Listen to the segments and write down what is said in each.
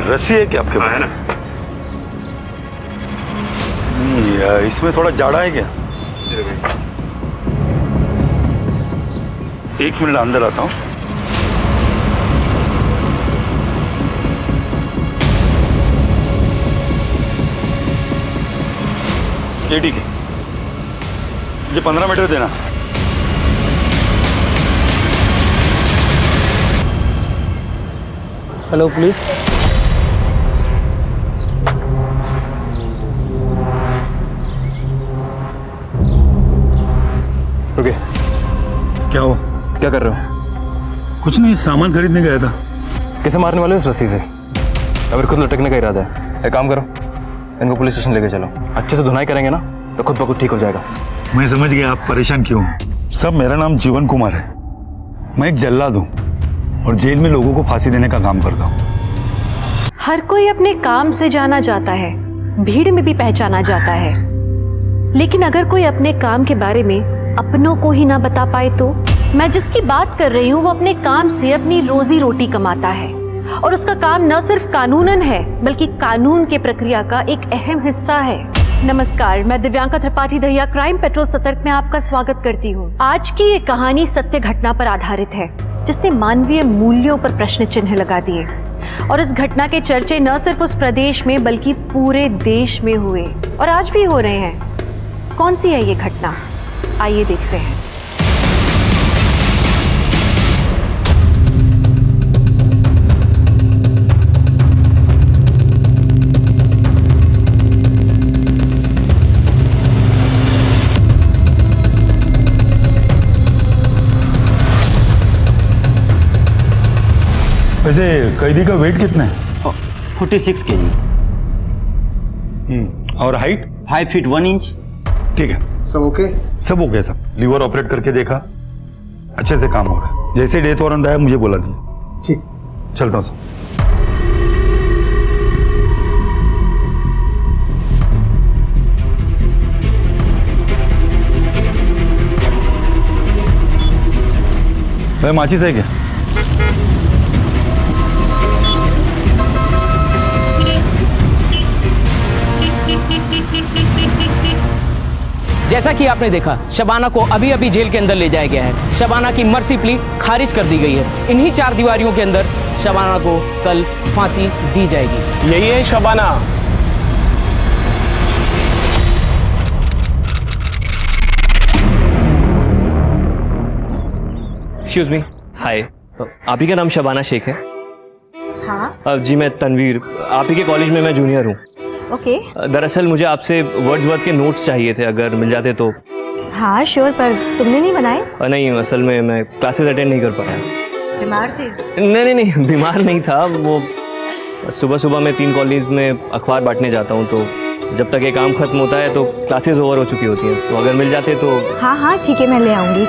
रस्सी है क्या आपके पास? है ना। नहीं, इसमें थोड़ा जाड़ा है क्या? एक मिनट अंदर आता हूँ। ये ठीक है, मुझे 15 मीटर देना। Hello police. ओके, क्या हुआ? क्या कर रहे हो? कुछ नहीं, सामान खरीदने गया था। कैसे मारने वाले हो इस रस्सी से? अगर खुद लटकने का इरादा है, एक काम करो, इनको पुलिस स्टेशन लेके चलो। अच्छे से धुनाई करेंगे ना तो खुद ब खुद ठीक हो जाएगा। मैं समझ गया आप परेशान क्यों। सब, मेरा नाम जीवन कुमार है। मैं एक जल्लाद हूँ और जेल में लोगों को फांसी देने का काम करता हूँ। हर कोई अपने काम से जाना जाता है, भीड़ में भी पहचाना जाता है, लेकिन अगर कोई अपने काम के बारे में अपनों को ही ना बता पाए तो? मैं जिसकी बात कर रही हूँ वो अपने काम से अपनी रोजी रोटी कमाता है और उसका काम न सिर्फ कानूनन है बल्कि कानून के प्रक्रिया का एक अहम हिस्सा है। नमस्कार, मैं दिव्यांका त्रिपाठी दहिया क्राइम पेट्रोल सतर्क में आपका स्वागत करती हूँ। आज की ये कहानी सत्य घटना पर आधारित है जिसने मानवीय मूल्यों पर प्रश्न चिन्ह लगा दिए और इस घटना के चर्चे न सिर्फ उस प्रदेश में बल्कि पूरे देश में हुए और आज भी हो रहे हैं। कौन सी है ये घटना, आइए देखते हैं। वैसे कैदी का वेट कितना है? 46 kg। और हाइट? 5 feet 1 inch। ठीक है, सब ओके? सब हो गया। सब लीवर ऑपरेट करके देखा, अच्छे से काम हो रहा है। जैसे डेथ वारंट आया मुझे बोला दिया। ठीक, चलता हूँ सब। भाई माचिस है क्या? जैसा कि आपने देखा, शबाना को अभी अभी जेल के अंदर ले जाया गया है। शबाना की मर्सी प्ली खारिज कर दी गई है। इन्हीं 4 दीवारियों के अंदर शबाना को कल फांसी दी जाएगी। यही है शबाना। एक्सक्यूज मी, हाय, आप ही का नाम शबाना शेख है? हाँ। जी मैं तनवीर, आप ही के कॉलेज में मैं जूनियर हूँ। ओके। दरअसल मुझे आपसे वर्ड्सवर्थ के नोट्स चाहिए थे, अगर मिल जाते तो। हाँ श्योर, पर तुमने नहीं बनाए? नहीं, असल में मैं क्लासेस अटेंड नहीं कर पाया। बीमार थे? नहीं, बीमार नहीं था। वो सुबह सुबह मैं 3 कॉलेज में अखबार बांटने जाता हूँ, तो जब तक ये काम खत्म होता है तो क्लासेस ओवर हो चुकी होती हैं। तो अगर मिल जाते तो। हाँ ठीक है, मैं ले आऊँगी।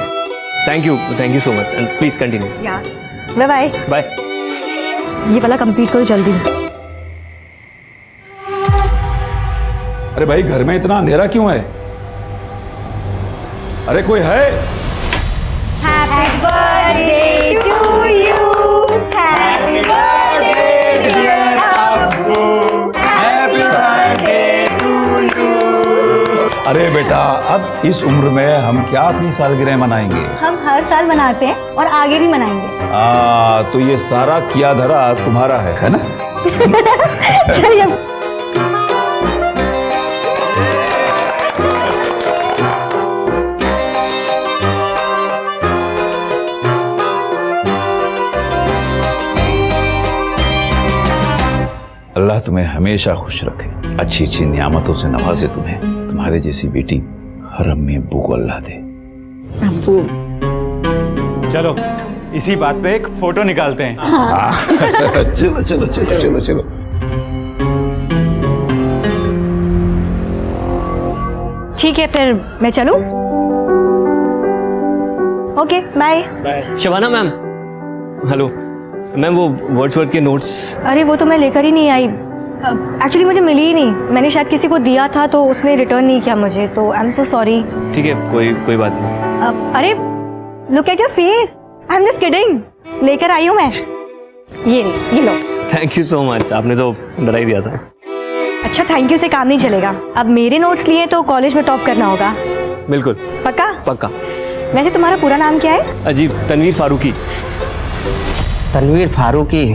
Thank you so much and please continue. Bye bye. Bye. ये वाला कंप्लीट करो जल्दी। अरे भाई, घर में इतना अंधेरा क्यों है? अरे कोई है? Happy birthday to you, happy birthday dear Abbu, happy birthday to you. अरे बेटा, अब इस उम्र में हम क्या अपनी सालगिरह मनाएंगे? हम हर साल मनाते हैं और आगे भी मनाएंगे। तो ये सारा किया धरा तुम्हारा है ना? चलिए। अल्लाह तुम्हें हमेशा खुश रखे, अच्छी अच्छी नियामतों से नवाजे तुम्हें। तुम्हारे जैसी बेटी हरम में अब्बू को अल्लाह दे। चलो इसी बात पे एक फोटो निकालते हैं। चलो चलो चलो चलो चलो। ठीक है, फिर मैं चलूं? Okay, bye. Shabana ma'am, hello ma'am, वो वर्ड्सवर्थ के नोट्स। अरे वो तो मैं लेकर ही नहीं आई। एक्चुअली मुझे मिली ही नहीं। मैंने शायद किसी को दिया था तो उसने रिटर्न नहीं किया मुझे, तो आई एम सो सॉरी। ठीक है, कोई बात नहीं। अरे look at your face, I am just kidding. लेकर आई हूँ मैं। ये लो। थैंक यू सो मच, आपने तो डरा ही दिया था। अच्छा थैंक यू से काम नहीं चलेगा, अब मेरे नोट्स लिए तो कॉलेज में टॉप करना होगा। बिल्कुल पक्का? पक्का। वैसे तुम्हारा पूरा नाम क्या है? अजीब, तनवीर फारूकी। तनवीर फारूकी,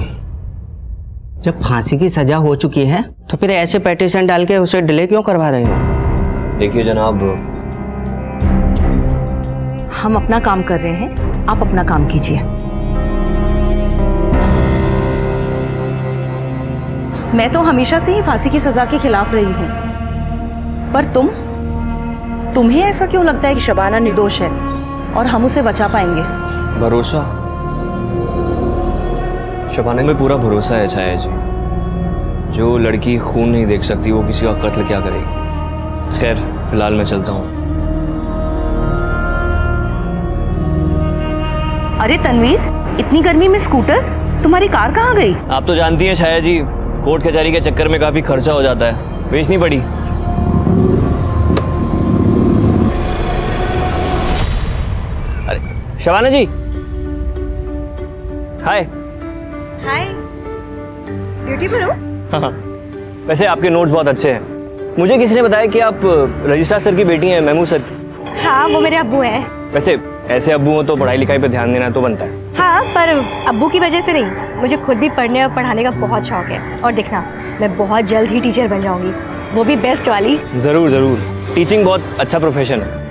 जब फांसी की सजा हो चुकी है तो फिर ऐसे पेटिशन डाल के उसे डिले क्यों करवा रहे हो? देखिए जनाब, हम अपना काम कर रहे हैं, आप अपना काम कीजिए। मैं तो हमेशा से ही फांसी की सजा के खिलाफ रही हूं, पर तुम्हें ऐसा क्यों लगता है कि शबाना निर्दोष है और हम उसे बचा पाएंगे? भरोसा, शबाना में पूरा भरोसा है छाया जी। जो लड़की खून नहीं देख सकती वो किसी का कत्ल क्या करेगी। खैर फिलहाल मैं चलता हूँ। अरे तनवीर, इतनी गर्मी में स्कूटर, तुम्हारी कार कहाँ गई? आप तो जानती हैं छाया जी, कोर्ट कचहरी के चक्कर में काफी खर्चा हो जाता है, बेचनी पड़ी। अरे शबाना जी, हाय। हाय, ब्यूटीफुल हो। हाँ, वैसे आपके नोट्स बहुत अच्छे हैं। मुझे किसी ने बताया कि आप रजिस्ट्रार सर की बेटी हैं, महमूद सर की। हाँ वो मेरे अब्बू हैं। वैसे ऐसे अब्बू हो तो पढ़ाई लिखाई पे ध्यान देना तो बनता है। हाँ पर अब्बू की वजह से नहीं, मुझे खुद भी पढ़ने और पढ़ाने का बहुत शौक है। और देखना, मैं बहुत जल्द ही टीचर बन जाऊंगी, वो भी बेस्ट वाली। जरूर जरूर, टीचिंग बहुत अच्छा प्रोफेशन है।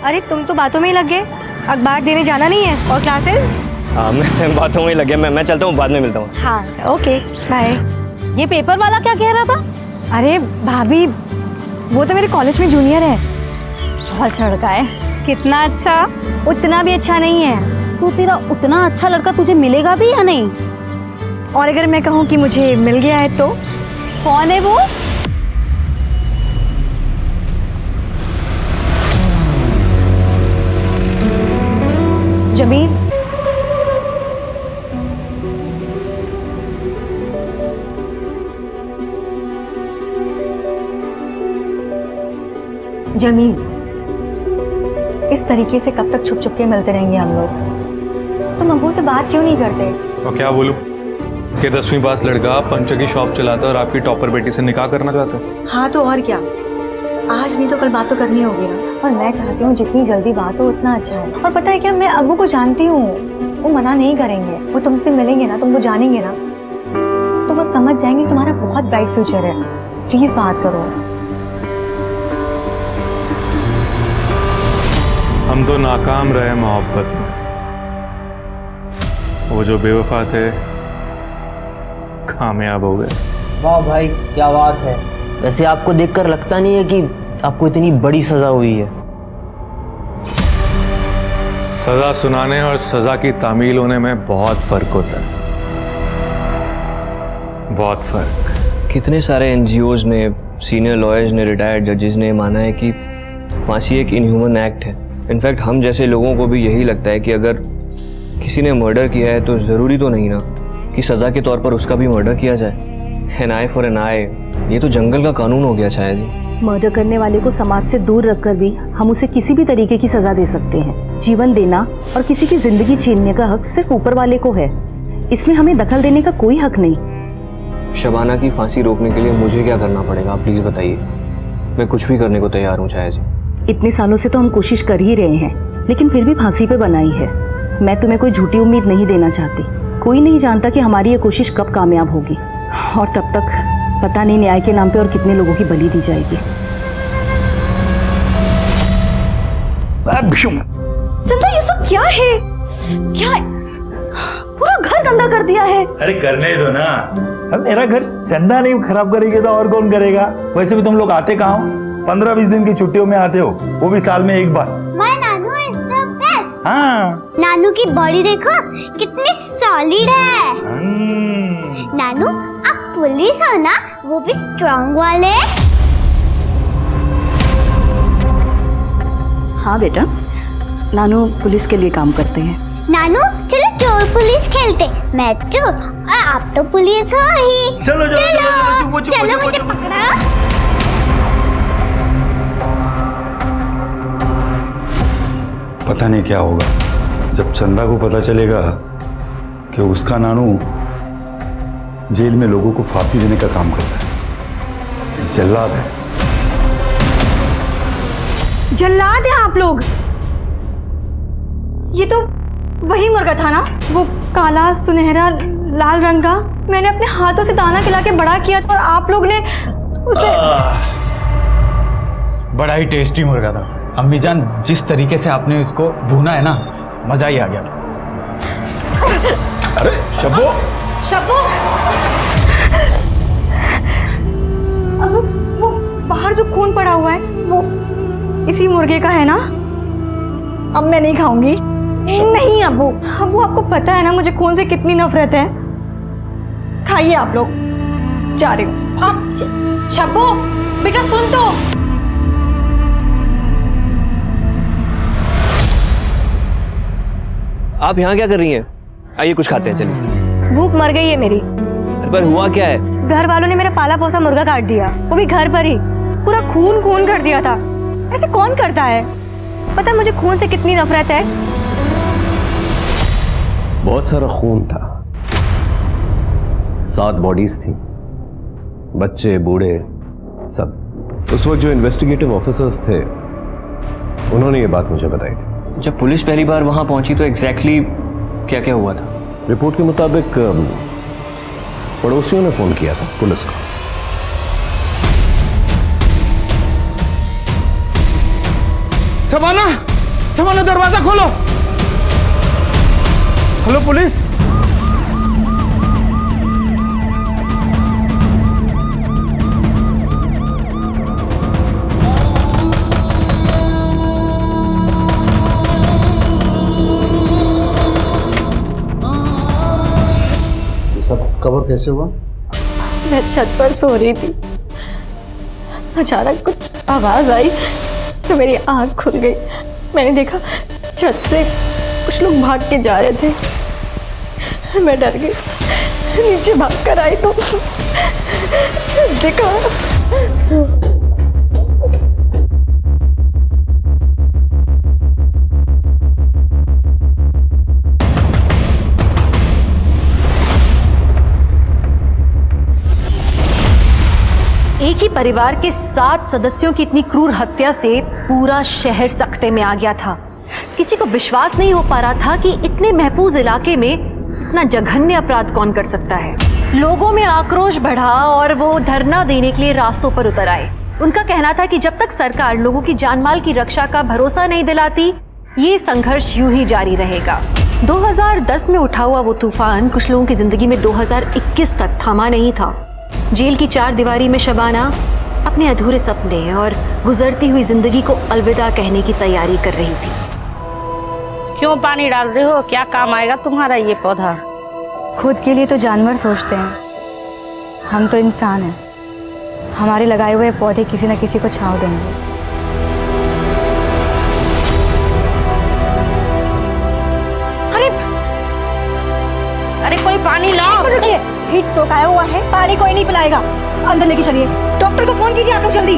अरे तुम तो बातों में ही लग गए, अखबार देने जाना नहीं है और क्लासेस? हाँ मैं बातों में ही लग गया, मैं चलता हूँ, बाद में मिलता हूँ। हाँ ओके बाय। ये पेपर वाला क्या कह रहा था? अरे भाभी, वो तो मेरे कॉलेज में जूनियर है, बहुत अच्छा लड़का है। कितना अच्छा? उतना भी अच्छा नहीं है। तो तेरा उतना अच्छा लड़का तुझे मिलेगा भी या नहीं? और अगर मैं कहूँ कि मुझे मिल गया है तो? कौन है वो? जमील। जमील, इस तरीके से कब तक छुप छुप के मिलते रहेंगे हम लोग? तुम अब्बू से बात क्यों नहीं करते? और क्या बोलूं कि 10वीं पास लड़का पंचर की शॉप चलाता है और आपकी टॉपर बेटी से निकाह करना चाहता है? हाँ तो और क्या, आज नहीं तो कल बात तो करनी होगी ना। और मैं चाहती हूँ जितनी जल्दी बात हो उतना अच्छा है। और पता है क्या, मैं अब्बू को जानती हूँ, वो मना नहीं करेंगे। वो तुमसे मिलेंगे ना, तुमको जानेंगे ना, तो वो समझ जाएंगे तुम्हारा बहुत ब्राइट फ्यूचर है। प्लीज बात करो। हम तो नाकाम रहे मोहब्बत में, वो जो बेवफा थे कामयाब हो गए। वाह भाई क्या बात है। वैसे आपको देखकर लगता नहीं है कि आपको इतनी बड़ी सजा हुई है? सजा सुनाने और सजा की तामील होने में बहुत फर्क होता है, बहुत फर्क। कितने सारे एनजीओज ने, सीनियर लॉयर्स ने, रिटायर्ड जजेस ने माना है कि फांसी एक इनह्यूमन एक्ट है। इनफैक्ट हम जैसे लोगों को भी यही लगता है कि अगर किसी ने मर्डर किया है तो ज़रूरी तो नहीं ना कि सज़ा के तौर पर उसका भी मर्डर किया जाए। एन आई फॉर एन आई, ये तो जंगल का कानून हो गया शायद जी। मर्डर करने वाले को समाज से दूर रखकर भी हम उसे किसी भी तरीके की सजा दे सकते हैं। जीवन देना और किसी की जिंदगी छीनने का हक सिर्फ ऊपर वाले को है, इसमें हमें दखल देने का कोई हक नहीं। शबाना की फांसी रोकने के लिए मुझे क्या करना पड़ेगा, प्लीज बताइए। मैं कुछ भी करने को तैयार हूँ छाया जी। इतने सालों से तो हम कोशिश कर ही रहे हैं, लेकिन फिर भी फांसी पे बनाई है। मैं तुम्हें कोई झूठी उम्मीद नहीं देना चाहती। कोई नहीं जानता कि हमारी ये कोशिश कब कामयाब होगी, और तब तक पता नहीं न्याय के नाम पे और कितने लोगों की बलि दी जाएगी। चंदा ये सब क्या है? क्या है? पूरा घर गंदा कर दिया है। अरे करने दो ना, अब मेरा घर चंदा नहीं खराब करेगी तो और कौन करेगा? वैसे भी तुम लोग आते कहाँ हो? 15-20 दिन की छुट्टियों में आते हो, वो भी साल में एक बार। My nanu is the best. हाँ, नानू की बॉडी देखो कितनी सॉलिड है। नानू आप पुलिस हो ना, वो भी स्ट्रांग वाले। हाँ बेटा, नानू पुलिस के लिए काम करते हैं। नानू चलो चोर पुलिस खेलते, मैं चोर और आप तो पुलिस हो ही। चलो चलो मुझे पकड़ो। पता नहीं क्या होगा जब चंदा को पता चलेगा कि उसका नानू जेल में लोगों को फांसी देने का काम करता है, एक जल्लाद है। जल्लाद हैं आप लोग? ये तो वही मुर्गा था ना, वो काला सुनहरा लाल रंग का। मैंने अपने हाथों से दाना खिला के बड़ा किया था और आप लोग ने उसे। बड़ा ही टेस्टी मुर्गा था अम्मी जान, जिस तरीके से आपने इसको भूना है ना, मजा ही आ गया। अरे शब्बो, शब्बो, अब वो बाहर जो खून पड़ा हुआ है वो इसी मुर्गे का है ना? अब मैं नहीं खाऊंगी। नहीं अब्बू, अब्बू आपको पता है ना मुझे खून से कितनी नफरत है। खाइए आप लोग, जा रही हूँ। शब्बो बेटा सुन तो। आप यहाँ क्या कर रही हैं? आइए कुछ खाते हैं, चलिए। भूख मर गई है मेरी। पर हुआ क्या है? घर वालों ने मेरा पाला पोसा मुर्गा काट दिया, वो भी घर पर ही। पूरा खून खून कर दिया था। ऐसे कौन करता है? पता है मुझे खून से कितनी नफरत है। बहुत सारा खून था, 7 बॉडीज थी, बच्चे बूढ़े सब। उस वक्त जो इन्वेस्टिगेटिव ऑफिसर्स थे उन्होंने ये बात मुझे बताई थी। जब पुलिस पहली बार वहां पहुंची तो एग्जैक्टली क्या क्या हुआ था? रिपोर्ट के मुताबिक पड़ोसियों ने फोन किया था पुलिस को। शबाना, शबाना दरवाजा खोलो। Hello police. सब कवर कैसे हुआ? मैं छत पर सो रही थी, अचानक कुछ आवाज आई तो मेरी आंख खुल गई। मैंने देखा छत से कुछ लोग भाग के जा रहे थे। मैं डर गई, नीचे भाग कर आई तो देखा एक ही परिवार के 7 सदस्यों की इतनी क्रूर हत्या से पूरा शहर सख्ते में आ गया था। किसी को विश्वास नहीं हो पा रहा था कि इतने महफूज इलाके में इतना जघन्य अपराध कौन कर सकता है। लोगों में आक्रोश बढ़ा और वो धरना देने के लिए रास्तों पर उतर आए। उनका कहना था कि जब तक सरकार लोगों की जानमाल की रक्षा का भरोसा नहीं दिलाती, ये संघर्ष यूं ही जारी रहेगा। 2010 में उठा हुआ वो तूफान कुछ लोगों की जिंदगी में 2021 तक थमा नहीं था। जेल की 4 दीवारी में शबाना अपने अधूरे सपने और गुजरती हुई जिंदगी को अलविदा कहने की तैयारी कर रही थी। क्यों पानी डाल रहे हो? क्या काम आएगा तुम्हारा ये पौधा? खुद के लिए तो जानवर सोचते हैं, हम तो इंसान हैं। हमारे लगाए हुए पौधे किसी न किसी को छांव देंगे। अरे कोई पानी लाओ। रुकिए, हीट स्ट्रोक आया हुआ है, पानी कोई नहीं पिलाएगा। अंदर लेके चलिए, डॉक्टर को फोन कीजिए आप लोग जल्दी।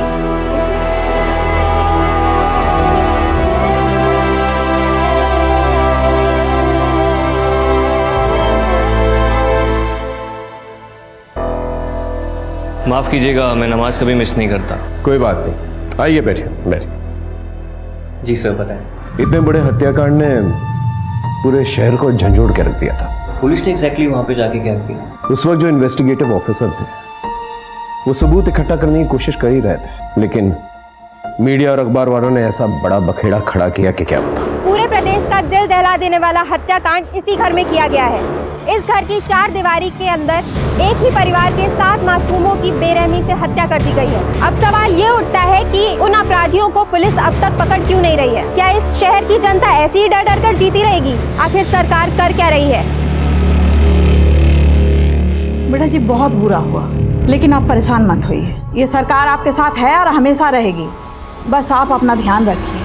माफ कीजिएगा, मैं नमाज कभी मिस नहीं करता। कोई बात नहीं, आइए बैठिए बैठिए। जी सर बताएं। इतने बड़े हत्याकांड ने पूरे शहर को झंझोड़ के रख दिया था। पुलिस ने एग्जैक्टली वहां पे जाके क्या किया? उस वक्त जो इन्वेस्टिगेटिव ऑफिसर थे वो सबूत इकट्ठा करने की कोशिश कर ही रहे थे, लेकिन मीडिया और अखबार वालों ने ऐसा बड़ा बखेड़ा खड़ा किया कि क्या बता। पूरे प्रदेश का दिल दहला देने वाला हत्याकांड इसी घर में किया गया है। इस घर की 4 दीवारी के अंदर एक ही परिवार के 7 मासूमों की बेरहमी से हत्या कर दी गई है। अब सवाल ये उठता है कि उन अपराधियों को पुलिस अब तक पकड़ क्यों नहीं रही है? क्या इस शहर की जनता ऐसी ही डर डर कर जीती रहेगी? आखिर सरकार कर क्या रही है? बेटा जी बहुत बुरा हुआ, लेकिन आप परेशान मत होइए। ये सरकार आपके साथ है और हमेशा रहेगी। बस आप अपना ध्यान रखिए।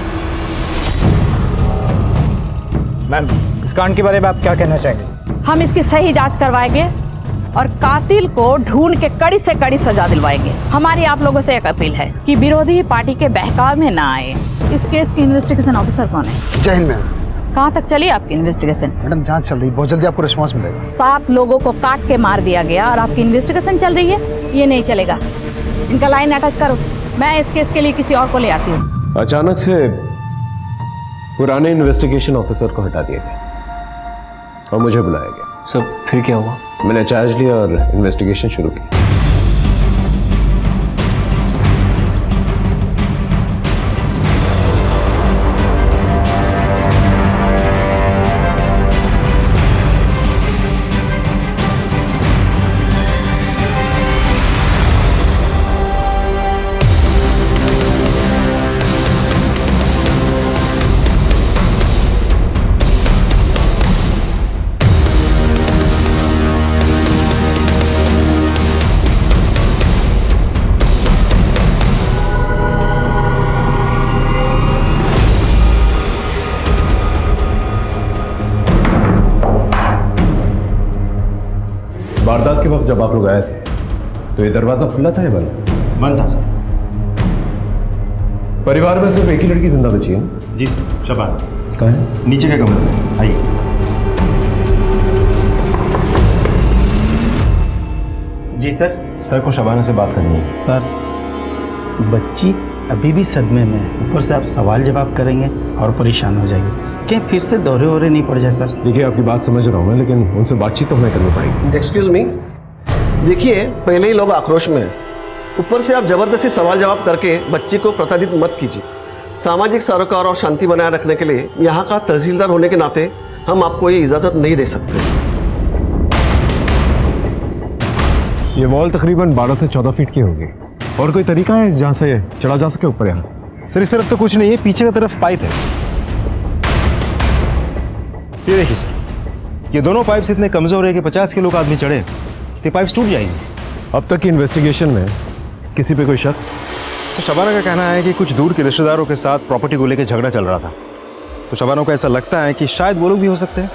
मैम, इस कांड के बारे में आप क्या कहना चाहेंगे? हम इसकी सही जांच करवाएंगे और कातिल को ढूंढ के कड़ी से कड़ी सजा दिलवाएंगे। हमारी आप लोगों से एक अपील है कि विरोधी पार्टी के बहकाव में ना आए। इस केस की इन्वेस्टिगेशन ऑफिसर कौन है? जय हिंद मैम। कहाँ तक चली आपकी इन्वेस्टिगेशन? मैडम जांच चल रही, बहुत जल्दी आपको रिस्पांस मिलेगा। 7 लोगों को काट के मार दिया गया और आपकी इन्वेस्टिगेशन चल रही है, ये नहीं चलेगा। इनका लाइन अटैच करो, मैं इस केस के लिए किसी और को ले आती हूँ। अचानक से पुराने इन्वेस्टिगेशन ऑफिसर को हटा दिया गया और मुझे बुलाया गया। सब फिर क्या हुआ? मैंने चार्ज लिया और इन्वेस्टिगेशन शुरू की। वारदात के वक्त जब आप लोग आए थे तो ये दरवाजा खुला था या बंद? बंद था सर। परिवार में सिर्फ एक ही लड़की जिंदा बची है? जी सर, शबाना। कहाँ है? नीचे के कमरे में, आइए। जी सर। सर को शबाना से बात करनी है। सर, बच्ची अभी भी सदमे में है, ऊपर से आप सवाल जवाब करेंगे और परेशान हो जाएंगे। कहीं फिर से दौरे वोरे नहीं पड़ जाए सर। देखिए, आपकी बात समझ रहा हूँ मैं, लेकिन उनसे बातचीत तो हमें करनी पड़ेगी। एक्सक्यूज मी, देखिए पहले ही लोग आक्रोश में हैं, ऊपर से आप जबरदस्ती सवाल जवाब करके बच्ची को प्रताड़ित मत कीजिए। सामाजिक सरोकार और शांति बनाए रखने के लिए यहाँ का तहसीलदार होने के नाते हम आपको ये इजाज़त नहीं दे सकते। ये वॉल तकरीबन 12 से 14 फीट की होगी। और कोई तरीका है जहाँ से चढ़ा जा सके ऊपर? यहाँ सर इस तरफ तो कुछ नहीं है, पीछे की तरफ पाइप है। ये देखिए सर, ये दोनों पाइप्स इतने कमजोर है कि 50 किलो का आदमी चढ़े तो पाइप्स टूट जाएंगे। अब तक की इन्वेस्टिगेशन में किसी पे कोई शक? सर शबाना का कहना है कि कुछ दूर के रिश्तेदारों के साथ प्रॉपर्टी को लेकर झगड़ा चल रहा था, तो शबाना को ऐसा लगता है कि शायद वो लोग भी हो सकते हैं।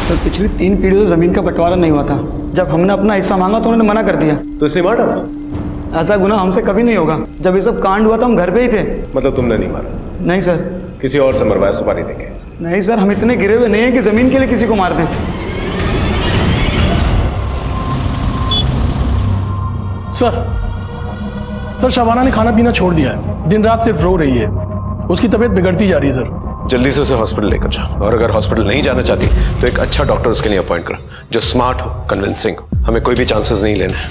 सर पिछली 3 पीढ़ियों से ज़मीन का बंटवारा नहीं हुआ था। जब हमने अपना हिस्सा मांगा तो उन्होंने मना कर दिया। तो इसलिए मार डाला? ऐसा गुनाह हमसे कभी नहीं होगा। जब ये सब कांड हुआ तो हम घर पे ही थे। मतलब तुमने नहीं मारा? नहीं सर। किसी और से मरवाया सुपारी देंगे? नहीं सर, हम इतने गिरे हुए नहीं हैं कि जमीन के लिए किसी को मार दें। सर शबाना ने खाना पीना छोड़ दिया है, दिन रात सिर्फ रो रही है, उसकी तबीयत बिगड़ती जा रही है सर। जल्दी से उसे हॉस्पिटल लेकर जाओ, और अगर हॉस्पिटल नहीं जाना चाहती तो एक अच्छा डॉक्टर उसके लिए अपॉइंट करो जो स्मार्ट हो, कन्विंसिंग। हमें कोई भी चांसेस नहीं लेने हैं।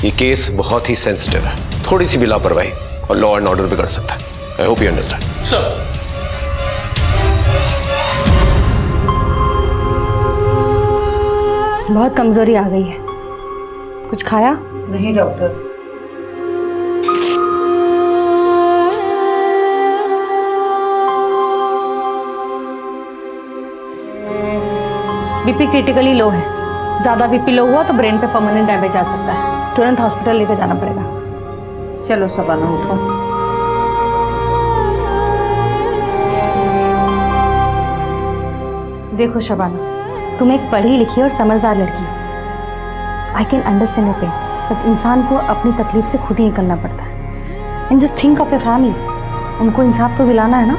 ये केस बहुत ही सेंसिटिव है, थोड़ी सी भी लापरवाही और लॉ एंड ऑर्डर बिगड़ सकता है। I hope you understand. Sir बहुत कमजोरी आ गई है। कुछ खाया? नहीं डॉक्टर। बीपी क्रिटिकली लो है। ज्यादा बीपी लो हुआ तो ब्रेन पे परमानेंट डैमेज आ सकता है, तुरंत हॉस्पिटल लेकर जाना पड़ेगा। चलो शबाना उठो। देखो शबाना, तुम एक पढ़ी लिखी और समझदार लड़की हो। I can understand your pain, but इंसान को अपनी तकलीफ से खुद ही निकलना पड़ता है। And just think of your family, उनको इंसाफ तो दिलाना है ना।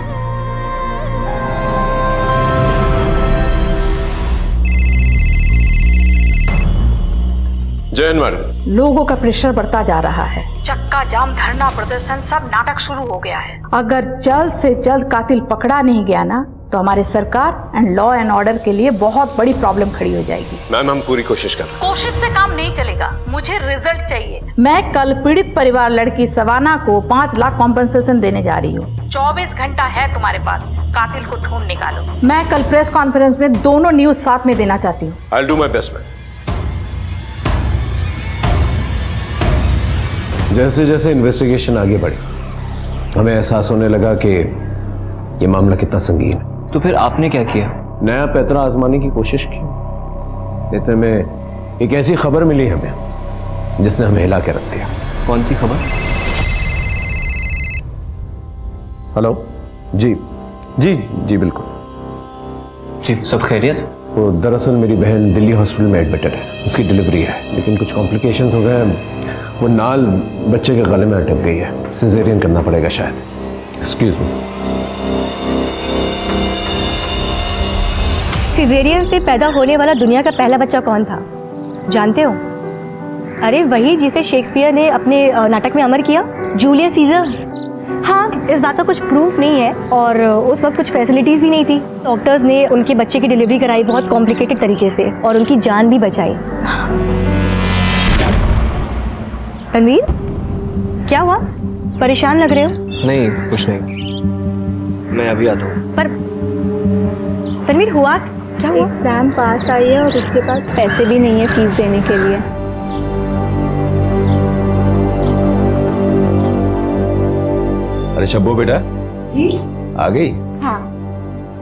लोगों का प्रेशर बढ़ता जा रहा है, चक्का जाम, धरना प्रदर्शन, सब नाटक शुरू हो गया है। अगर जल्द से जल्द कातिल पकड़ा नहीं गया ना तो हमारी सरकार एंड लॉ एंड ऑर्डर के लिए बहुत बड़ी प्रॉब्लम खड़ी हो जाएगी। मैम हम पूरी कोशिश कर रहे हैं। कोशिश से काम नहीं चलेगा, मुझे रिजल्ट चाहिए। मैं कल पीड़ित परिवार लड़की शबाना को 5 लाख कॉम्पेंसेशन देने जा रही हूँ। 24 घंटा है तुम्हारे पास, कातिल को ढूंढ निकालो। मैं कल प्रेस कॉन्फ्रेंस में दोनों न्यूज साथ में देना चाहती हूँ। I will do my best ma'am. जैसे जैसे इन्वेस्टिगेशन आगे बढ़ी, हमें एहसास होने लगा कि ये मामला कितना संगीन है। तो फिर आपने क्या किया? नया पैतरा आजमाने की कोशिश की। इतने में एक ऐसी खबर मिली हमें जिसने हमें हिला के रख दिया। कौन सी खबर? हेलो जी जी जी बिल्कुल जी, सब खैरियत? वो दरअसल मेरी बहन दिल्ली हॉस्पिटल में एडमिटेड है, उसकी डिलीवरी है, लेकिन कुछ कॉम्प्लिकेशंस हो गए हैं। वो नाल बच्चे के गले में अटक गई है, सिजेरियन करना पड़ेगा शायद। Excuse me. सिजेरियन से पैदा होने वाला दुनिया का पहला बच्चा कौन था जानते हो? अरे वही जिसे शेक्सपियर ने अपने नाटक में अमर किया, जूलियस सीजर। हाँ, इस बात का कुछ प्रूफ नहीं है और उस वक्त कुछ फैसिलिटीज़ भी नहीं थी। डॉक्टर्स ने उनके बच्चे की डिलीवरी कराई बहुत कॉम्प्लिकेटेड तरीके से और उनकी जान भी बचाई। तनवीर, क्या हुआ? परेशान लग रहे हो? नहीं, कुछ नहीं, मैं अभी आता हूँ। पर तनवीर हुआ क्या? हुआ? एग्जाम पास आई है और उसके पास पैसे भी नहीं है फीस देने के लिए। अरे शब्बो बेटा, जी आ गई? हाँ।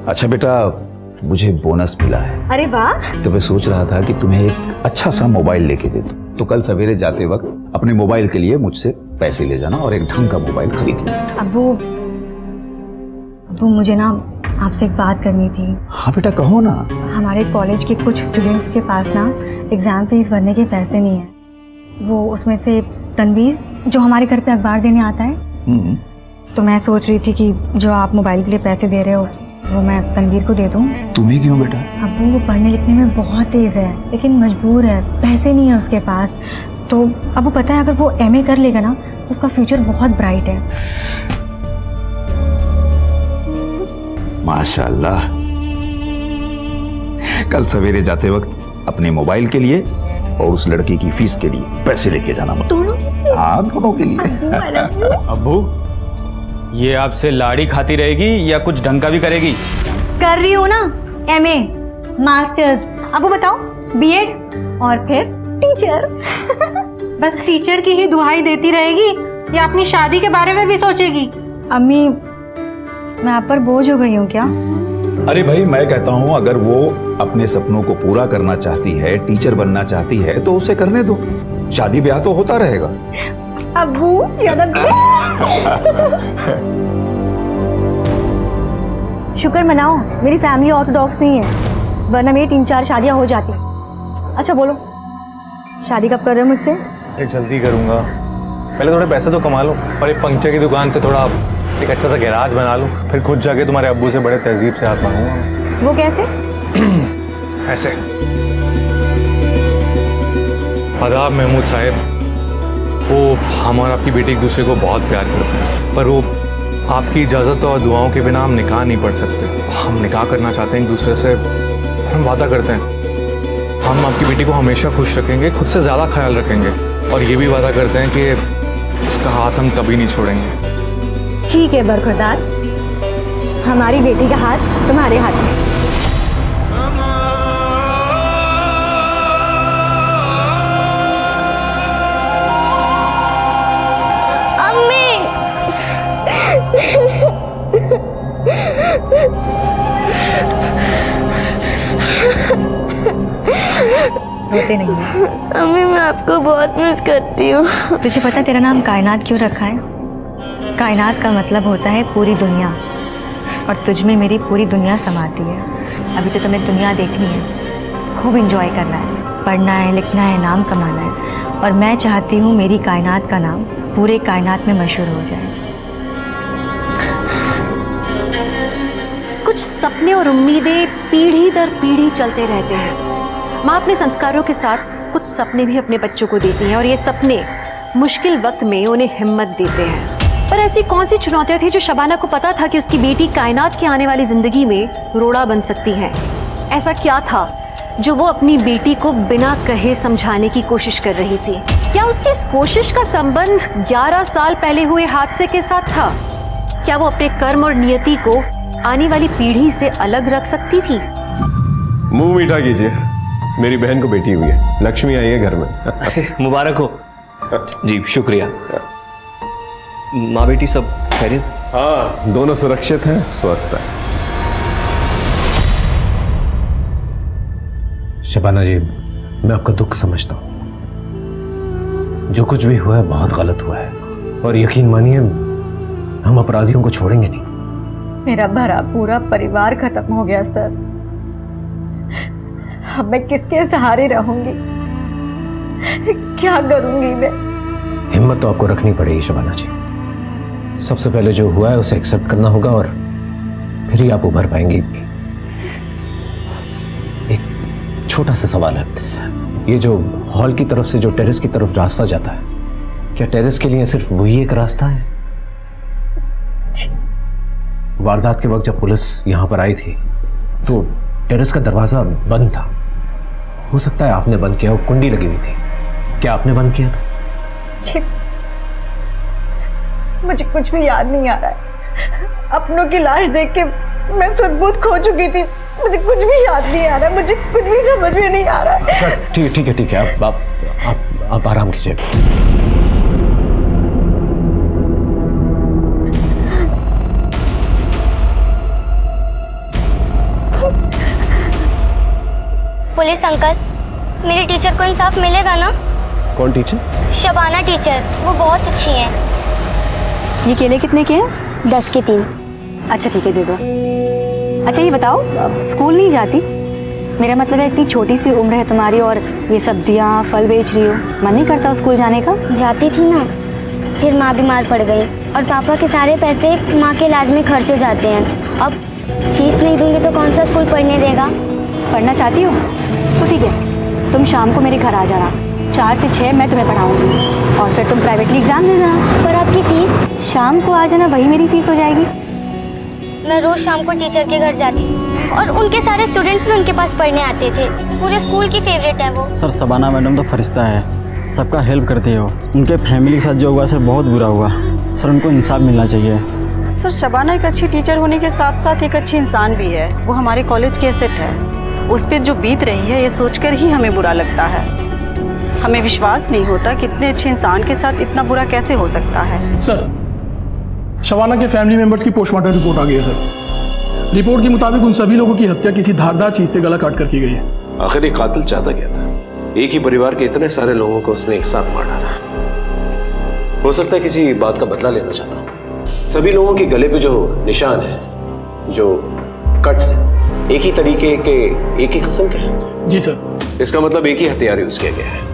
अच्छा बेटा, मुझे बोनस मिला है। अरे वाह। तो मैं सोच रहा था कि तुम्हें एक अच्छा सा मोबाइल लेके दे दूं। तो कल सवेरे जाते वक्त अपने मोबाइल के लिए मुझसे पैसे ले जाना और एक ढंग का मोबाइल खरीद लेना। अब्बू मुझे ना आपसे एक बात करनी थी। हाँ बेटा, कहो ना। हमारे कॉलेज के कुछ स्टूडेंट्स के पास ना एग्ज़ाम फीस भरने के पैसे नहीं हैं। वो उसमें से तनवीर जो हमारे घर पे अखबार देने आता है, तो मैं सोच रही थी कि जो आप मोबाइल के लिए पैसे दे रहे हो वो मैं तनवीर को दे दूँ। तुम्हें क्यों बेटा? अब्बू वो पढ़ने लिखने में बहुत तेज़ है लेकिन मजबूर है, पैसे नहीं है उसके पास। तो अब्बू पता है अगर वो एमए कर लेगा ना तो उसका फ्यूचर बहुत ब्राइट है। माशाल्लाह। कल सवेरे जाते वक्त अपने मोबाइल के लिए और उस लड़की की फीस के लिए पैसे लेके जाना। दोनों? हाँ, दोनों के लिए। अब्बू, ये आपसे लाड़ी खाती रहेगी या कुछ ढंग का भी करेगी? कर रही हूँ ना, एमए, मास्टर्स, अब वो बताओ बीएड और फिर टीचर। बस टीचर की ही दुहाई देती रहेगी या अपनी शादी के बारे में भी सोचेगी? अम्मी, मैं आप पर बोझ हो गई हूँ क्या? अरे भाई, मैं कहता हूँ अगर वो अपने सपनों को पूरा करना चाहती है, टीचर बनना चाहती है, तो उसे करने दो। शादी ब्याह तो होता रहेगा। अब्बू शुक्र मनाओ मेरी फैमिली ऑर्थोडॉक्स नहीं है, वरना मेरी 3-4 शादियां हो जाती। अच्छा बोलो, शादी कब कर रहे हो मुझसे? जल्दी करूंगा, पहले थोड़े पैसे तो कमा लो और एक पंक्चर की दुकान से थोड़ा एक अच्छा सा गैराज बना लूं, फिर खुद जाके तुम्हारे अब्बू से बड़े तहजीब से हाथ मांगूंगा। वो कैसे? ऐसे। आदाब महमूद साहब, वो हम और आपकी बेटी एक दूसरे को बहुत प्यार करते हैं, पर वो आपकी इजाज़त और दुआओं के बिना हम निकाह नहीं पढ़ सकते। हम निकाह करना चाहते हैं एक दूसरे से, हम वादा करते हैं हम आपकी बेटी को हमेशा खुश रखेंगे, खुद से ज़्यादा ख्याल रखेंगे और ये भी वादा करते हैं कि उसका हाथ हम कभी नहीं छोड़ेंगे। ठीक है बरखुरदार, हमारी बेटी का हाथ तुम्हारे हाथ में। रोते नहीं अम्मी, मैं आपको बहुत मिस करती हूँ। तुझे पता है तेरा नाम कायनात क्यों रखा है? कायनात का मतलब होता है पूरी दुनिया, और तुझ में मेरी पूरी दुनिया समाती है। अभी तो तुम्हें दुनिया देखनी है, खूब एंजॉय करना है, पढ़ना है, लिखना है, नाम कमाना है, और मैं चाहती हूँ मेरी कायनात का नाम पूरे कायनात में मशहूर हो जाए। कुछ सपने और उम्मीदें पीढ़ी दर पीढ़ी चलते रहते हैं। माँ अपने संस्कारों के साथ कुछ सपने भी अपने बच्चों को देती है और ये सपने मुश्किल वक्त में उन्हें हिम्मत देते हैं। पर ऐसी कौन सी चुनौतियां थी जो शबाना को पता था कि उसकी बेटी कायनात की आने वाली जिंदगी में रोड़ा बन सकती है? ऐसा क्या था जो वो अपनी बेटी को बिना कहे समझाने की कोशिश कर रही थी? क्या उसकी इस कोशिश का संबंध 11 साल पहले हुए हादसे के साथ था? क्या वो अपने कर्म और नियति को आने वाली पीढ़ी से अलग रख सकती थी? मुंह मीठा कीजिए, मेरी बहन को बेटी हुई है, लक्ष्मी आई है घर में। मुबारक हो। जी शुक्रिया। माँ बेटी सब खैरियत? हाँ, दोनों सुरक्षित हैं, स्वस्थ हैं। शबाना जी, मैं आपका दुख समझता हूँ। जो कुछ भी हुआ है बहुत गलत हुआ है, और यकीन मानिए हम अपराधियों को छोड़ेंगे नहीं। मेरा भरा पूरा परिवार खत्म हो गया सर। अब मैं किसके सहारे रहूंगी? क्या करूंगी मैं? हिम्मत तो आपको रखनी पड़ेगी शबाना जी। सबसे पहले जो हुआ है उसे एक्सेप्ट करना होगा और फिर ही आप उभर पाएंगी। छोटा सा सवाल है, ये जो हॉल की तरफ से जो टेरेस की तरफ रास्ता जाता है, क्या टेरेस के लिए सिर्फ वही एक रास्ता है? वारदात के वक्त जब पुलिस यहां पर आई थी तो टेरेस का दरवाजा बंद था। हो सकता है आपने बंद किया हो, कुंडी लगी हुई थी। क्या आपने बंद किया था? मुझे कुछ भी याद नहीं आ रहा है। अपनों की लाश देख के मैं सद्बुद्ध खो चुकी थी। मुझे कुछ भी याद नहीं आ रहा, मुझे कुछ भी समझ में नहीं आ रहा है। ठीक है, आप आराम कीजिए। पुलिस अंकल, मेरी टीचर को इंसाफ मिलेगा ना? कौन टीचर? शबाना टीचर, वो बहुत अच्छी हैं। ये केले कितने के हैं? 10 के 3। अच्छा ठीक है, दे दो। अच्छा ये बताओ, स्कूल नहीं जाती? मेरा मतलब है इतनी छोटी सी उम्र है तुम्हारी और ये सब्जियां फल बेच रही हो, मन नहीं करता स्कूल जाने का? जाती थी ना, फिर माँ बीमार पड़ गई और पापा के सारे पैसे माँ के इलाज में खर्च हो जाते हैं। अब फीस नहीं दूंगी तो कौन सा स्कूल पढ़ने देगा? पढ़ना चाहती हो तो ठीक है, तुम शाम को मेरे घर आ जाना, 4 से 6 मैं तुम्हें पढ़ाऊंगी और फिर तुम प्राइवेटली एग्जाम दे देना। पर आपकी फीस? शाम को आ जाना, वही मेरी फीस हो जाएगी। मैं रोज शाम को टीचर के घर जाती और उनके सारे स्टूडेंट्स भी उनके पास पढ़ने आते थे। पूरे स्कूल की फेवरेट है वो। सर शबाना मैडम तो फरिश्ता है, सबका हेल्प करती हो। उनके फैमिली के साथ जो हुआ सर बहुत बुरा हुआ। सर उनको इंसाफ मिलना चाहिए। सर शबाना एक अच्छी टीचर होने के साथ साथ एक अच्छी इंसान भी है। वो हमारे कॉलेज के एसेट है। उस पर जो बीत रही है ये सोचकर ही हमें बुरा लगता है। हमें विश्वास नहीं होता कि इतने अच्छे इंसान के साथ इतना बुरा कैसे हो सकता है। सर शबाना के फैमिली मेंबर्स की पोस्टमार्टम रिपोर्ट आ गई है सर। रिपोर्ट के मुताबिक उन सभी लोगों की हत्या किसी धारदार चीज से गला काट कर की गई है। आखिर ये कातिल चाहता क्या था? एक ही परिवार के इतने सारे लोगों को उसने एक साथ मार डाला। हो सकता है किसी बात का बदला लेना चाहता हूँ। सभी लोगों के गले पे जो निशान है, जो कट्स है, एक ही तरीके के, एक ही किस्म के हैं। जी सर। इसका मतलब एक ही हथियार यूज किया गया है।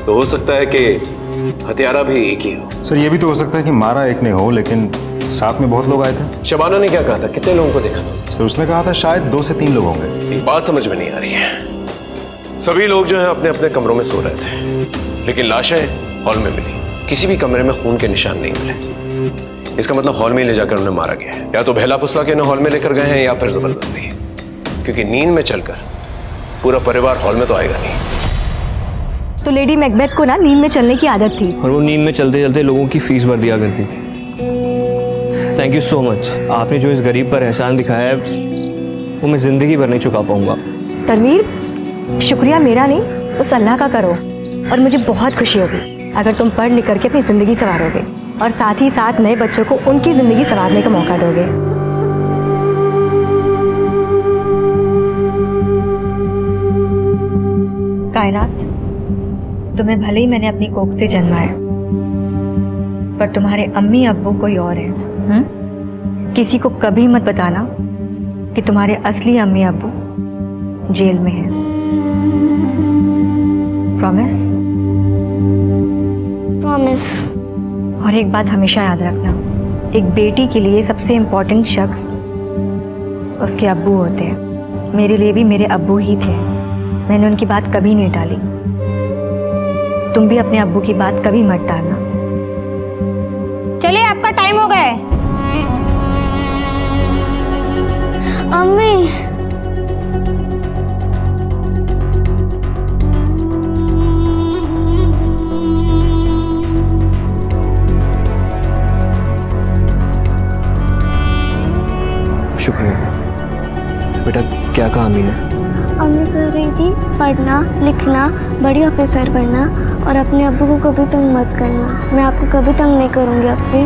तो हो सकता है कि हथियारा भी एक ही हो। सर ये भी तो हो सकता है कि मारा एक ने हो, लेकिन साथ में बहुत लोग आए थे। शबाना ने क्या कहा था? कितने लोगों को देखा था? सर उसने कहा था शायद 2 से 3 लोग होंगे। एक बात समझ में नहीं आ रही है। सभी लोग जो है अपने अपने कमरों में सो रहे थे, लेकिन लाशें हॉल में मिली। किसी भी कमरे में खून के निशान नहीं मिले। इसका मतलब हॉल में ले जाकर उन्हें मारा गया है। या तो बहला फुसला के इन्हें हॉल में लेकर गए हैं या फिर जबरदस्ती, क्योंकि नींद में चलकर पूरा परिवार हॉल में तो आएगा नहीं। तो लेडी मैकबेथ को ना नींद में चलने की आदत थी और वो नींद में चलते चलते लोगों की फीस भर दिया करती थी। Thank you so much. आपने जो इस गरीब पर एहसान दिखाया है वो मैं जिंदगी भर नहीं चुका पाऊंगा। तनवीर, शुक्रिया मेरा नहीं उस अल्लाह का करो। और मुझे बहुत खुशी होगी अगर तुम पढ़ लिख करके अपनी जिंदगी संवारोगे और साथ ही साथ नए बच्चों को उनकी जिंदगी संवारने का मौका दोगे। कायनात, तुम्हें भले ही मैंने अपनी कोख से जन्माया, पर तुम्हारे अम्मी अब्बू कोई और है। किसी को कभी मत बताना कि तुम्हारे असली अम्मी अब्बू जेल में हैं। प्रॉमिस? प्रॉमिस। और एक बात हमेशा याद रखना, एक बेटी के लिए सबसे इम्पोर्टेंट शख्स उसके अब्बू होते हैं। मेरे लिए भी मेरे अब्बू ही थे। मैंने उनकी बात कभी नहीं टाली। तुम भी अपने अब्बू की बात कभी मत टालना। चलिए आपका टाइम हो गया है। अम्मी, शुक्रिया बेटा। क्या कहा अम्मी ने? अम्मी कह रही थी पढ़ना लिखना, बड़ी ऑफिसर बनना और अपने अब्बू को कभी तंग मत करना। मैं आपको कभी तंग नहीं करूंगी अब्बी।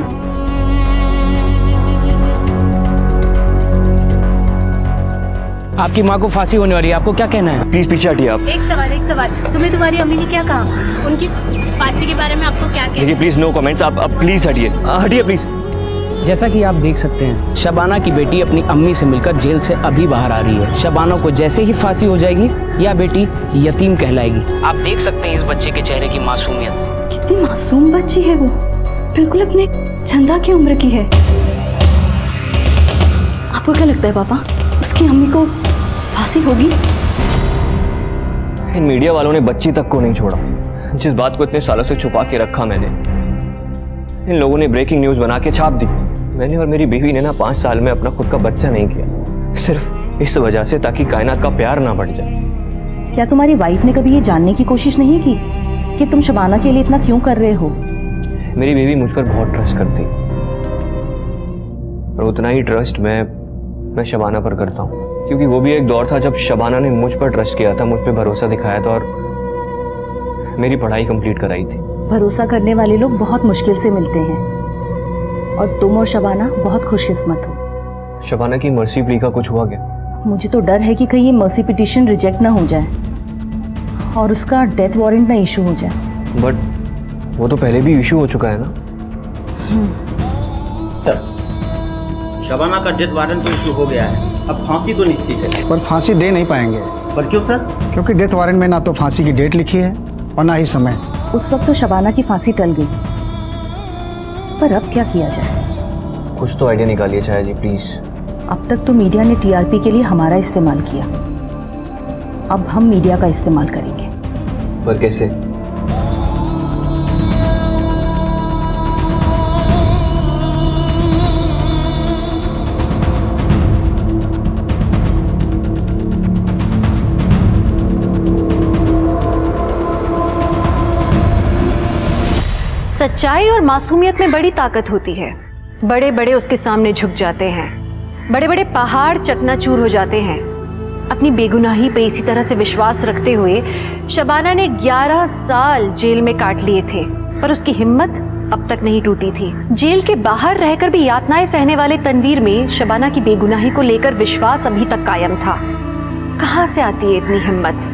आपकी माँ को फांसी होने वाली है, आपको क्या कहना है? प्लीज पीछे हटिए आप। एक सवाल, तुम्हें तुम्हारी अम्मी ने क्या कहा? उनकी फांसी के बारे में आपको क्या कहना? देखिए प्लीज नो कमेंट्स। आप प्लीज हटिए, हटिए प्लीज। जैसा कि आप देख सकते हैं, शबाना की बेटी अपनी अम्मी से मिलकर जेल से अभी बाहर आ रही है। शबाना को जैसे ही फांसी हो जाएगी यह बेटी यतीम कहलाएगी। आप देख सकते हैं इस बच्चे के चेहरे की मासूमियत। कितनी मासूम बच्ची है वो, बिल्कुल अपने चंदा की उम्र की है। आपको क्या लगता है पापा, उसकी अम्मी को फांसी होगी? इन मीडिया वालों ने बच्ची तक को नहीं छोड़ा। जिस बात को इतने सालों से छुपा के रखा मैंने, इन लोगों ने ब्रेकिंग न्यूज़ बना के छाप दी। मैंने और मेरी बीवी ने ना 5 साल में अपना खुद का बच्चा नहीं किया, सिर्फ इस वजह से ताकि कायनात का प्यार ना बढ़ जाए। क्या तुम्हारी वाइफ ने कभी ये जानने की कोशिश नहीं की कि तुम शबाना के लिए इतना क्यों कर रहे हो? मेरी बीवी मुझ पर बहुत ट्रस्ट करती है और उतना ही ट्रस्ट मैं शबाना पर करता हूँ, क्योंकि वो भी एक दौर था जब शबाना ने मुझ पर ट्रस्ट किया था, मुझ पर भरोसा दिखाया था और मेरी पढ़ाई कंप्लीट कराई थी। भरोसा करने वाले लोग बहुत मुश्किल से मिलते हैं और तुम और शबाना बहुत खुशकिस्मत हो। शबाना की मर्सी प्ली का कुछ हुआ क्या? मुझे तो डर है कि कहीं ये मर्सी पिटीशन रिजेक्ट ना हो जाए और उसका डेथ वारंट ना इशू हो जाए। बट वो तो पहले भी इशू हो चुका है ना। सर, शबाना का डेथ वारंट तो इशू हो गया है, अब फांसी तो निश्चित है। पर फांसी दे नहीं पाएंगे। पर क्यों सर? क्योंकि डेथ वारंट में ना तो फांसी की डेट लिखी है और ना ही समय। उस वक्त तो शबाना की फांसी टल गई, पर अब क्या किया जाए? कुछ तो आइडिया निकालिए चाहे जी प्लीज। अब तक तो मीडिया ने टीआरपी के लिए हमारा इस्तेमाल किया, अब हम मीडिया का इस्तेमाल करेंगे। पर कैसे? सच्चाई और मासूमियत में बड़ी ताकत होती है। बड़े बड़े उसके सामने झुक जाते हैं, बड़े बड़े पहाड़ चकनाचूर हो जाते हैं। अपनी बेगुनाही पे इसी तरह से विश्वास रखते हुए शबाना ने 11 साल जेल में काट लिए थे, पर उसकी हिम्मत अब तक नहीं टूटी थी। जेल के बाहर रहकर भी यातनाएं सहने वाले तनवीर में शबाना की बेगुनाही को लेकर विश्वास अभी तक कायम था। कहां से आती है इतनी हिम्मत?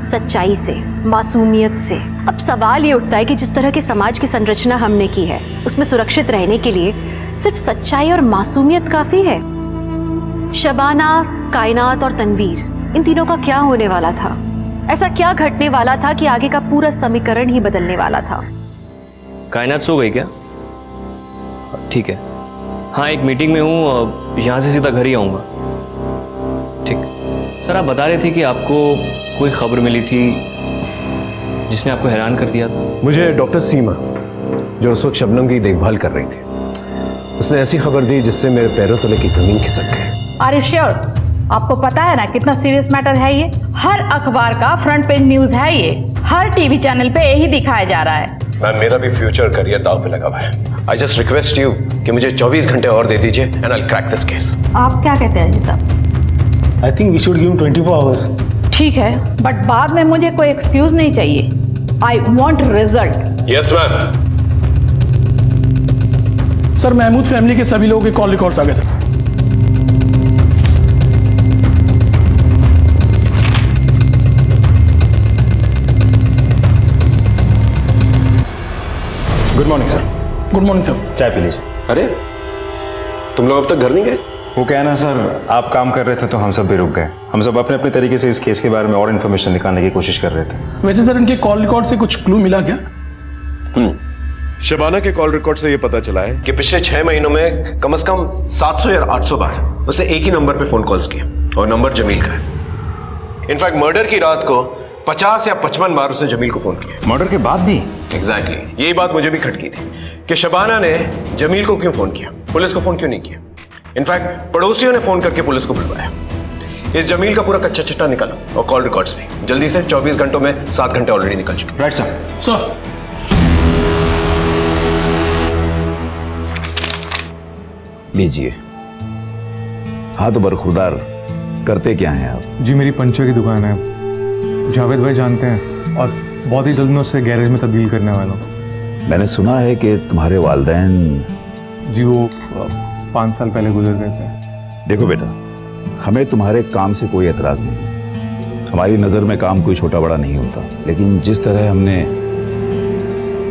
सच्चाई से, मासूमियत से। अब सवाल ये उठता है कि जिस तरह की समाज की संरचना हमने की है, उसमें सुरक्षित रहने के लिए सिर्फ सच्चाई और मासूमियत काफी है? शबाना, कायनात और तनवीर, इन तीनों का क्या होने वाला था? ऐसा क्या घटने वाला था कि आगे का पूरा समीकरण ही बदलने वाला था? कायनात सो गई क्या? ठीक है, हाँ एक मीटिंग में हूँ, यहाँ से सीधा घर ही आऊँगा। ठीक सर, आप बता रहे थे कि आपको कोई खबर मिली थी जिसने आपको हैरान कर दिया था। मुझे डॉक्टर सीमा, जो उस वक्त शबनम की देखभाल कर रही थी, उसने ऐसी खबर दी जिससे मेरे पैरों तले की जमीन खिसक गई। Are you sure? आपको पता है ना कितना सीरियस मैटर है ये? हर अखबार का फ्रंट पेज न्यूज है ये, हर टीवी चैनल पे यही दिखाया जा रहा है। मैम, मेरा भी फ्यूचर करियर दांव पे लगा हुआ है। आई जस्ट रिक्वेस्ट यू कि मुझे 24 घंटे और दे दीजिए and I will crack this case. आप क्या कहते हैं जी साहब? I think we should give 24 hours. ठीक है, बट बाद में मुझे कोई एक्सक्यूज नहीं चाहिए। I want result. Yes ma'am. Sir, Mahmood family के सभी लोगों के कॉल रिकॉर्ड्स आ गए sir. Good morning sir. Good morning sir. चाय पी लीजिए। अरे, तुम लोग अब तक घर नहीं गए? वो क्या है ना सर, आप काम कर रहे थे तो हम सब भी रुक गए। हम सब अपने अपने तरीके से इस केस के बारे में और इन्फॉर्मेशन निकालने की कोशिश कर रहे थे। वैसे सर, इनके कॉल रिकॉर्ड से कुछ क्लू मिला क्या? शबाना के कॉल रिकॉर्ड से ये पता चला है कि पिछले 6 महीनों में कम से कम 700 या 800 बार उसे एक ही नंबर पे फोन कॉल्स किए और नंबर जमील का है। इनफैक्ट मर्डर की रात को 50 या 55 बार उसने जमील को फोन किया। मर्डर के बाद भी? एग्जैक्टली, यही बात मुझे भी खटकी थी कि शबाना ने जमील को क्यों फोन किया, पुलिस को फोन क्यों नहीं किया। इनफैक्ट पड़ोसियों ने फोन करके पुलिस को बुलवाया। इस जमील का पूरा कच्चा चिट्ठा निकालो और कॉल रिकॉर्ड्स भी जल्दी से। 24 घंटों में 7 घंटे ऑलरेडी निकल चुके। Right sir. सर, लीजिए। हाँ तो बरखुरदार, करते क्या हैं आप? जी मेरी पंचर की दुकान है, जावेद भाई जानते हैं, और बहुत ही जल्द मैं उससे गैरेज में तब्दील करने वाला हूँ। मैंने सुना है कि तुम्हारे वालिदैन। जी वो 5 साल पहले गुजर गए थे। देखो बेटा, हमें तुम्हारे काम से कोई एतराज़ नहीं। हमारी नज़र में काम कोई छोटा बड़ा नहीं होता, लेकिन जिस तरह हमने